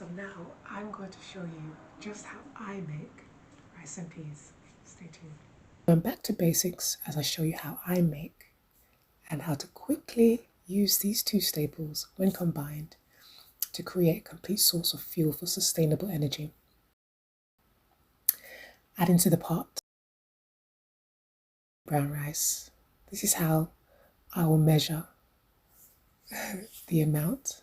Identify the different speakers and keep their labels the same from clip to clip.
Speaker 1: So now I'm going to show you just how I make rice and peas. Stay tuned. I'm back to basics as I show you how I make and how to quickly use these two staples when combined to create a complete source of fuel for sustainable energy. Add into the pot brown rice. This is how I will measure the amount.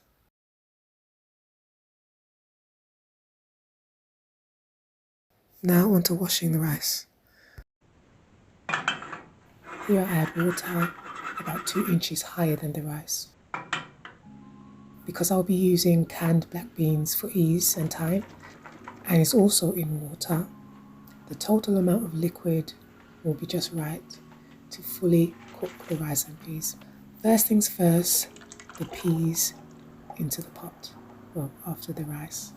Speaker 1: Now onto washing the rice. Here I add water about 2 inches higher than the rice. Because I'll be using canned black beans for ease and time, and it's also in water, the total amount of liquid will be just right to fully cook the rice and peas. First things first, the peas into the pot, well, after the rice.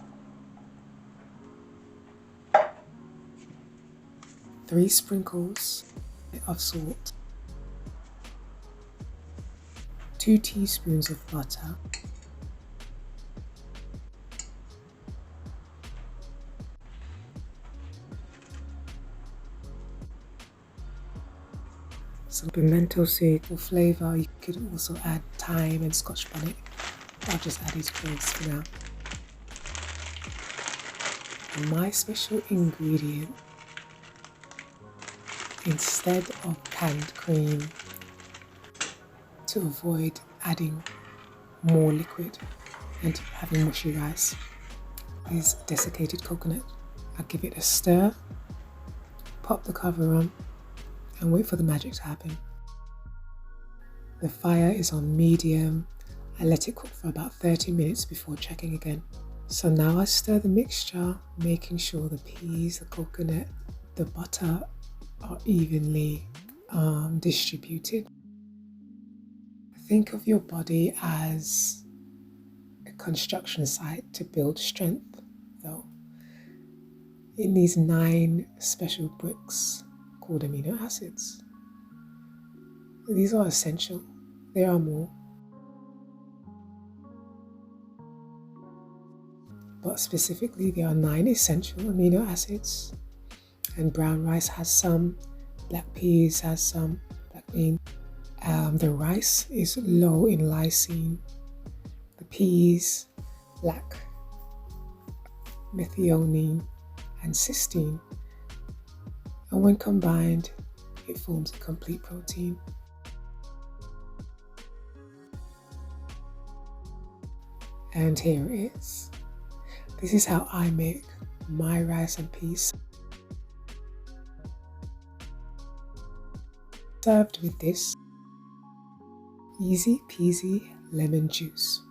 Speaker 1: 3 sprinkles of salt, 2 teaspoons of butter, some pimento seed for flavour. You could also add thyme and scotch bonnet. I'll just add these cloves for now. And my special ingredient, instead of canned cream, to avoid adding more liquid and having mushy rice, is desiccated coconut. I'll give it a stir, pop the cover on, and wait for the magic to happen. The fire is on medium. I let it cook for about 30 minutes before checking again. So now I stir the mixture, making sure the peas, the coconut, the butter are evenly distributed. Think of your body as a construction site to build strength, though. It needs 9 special bricks called amino acids. These are essential. There are more. But specifically, there are 9 essential amino acids. And brown rice has some, black peas has some, black bean. The rice is low in lysine. The peas lack methionine and cysteine. And when combined, it forms a complete protein. And here it is. This is how I make my rice and peas. Served with this easy peasy lemon juice.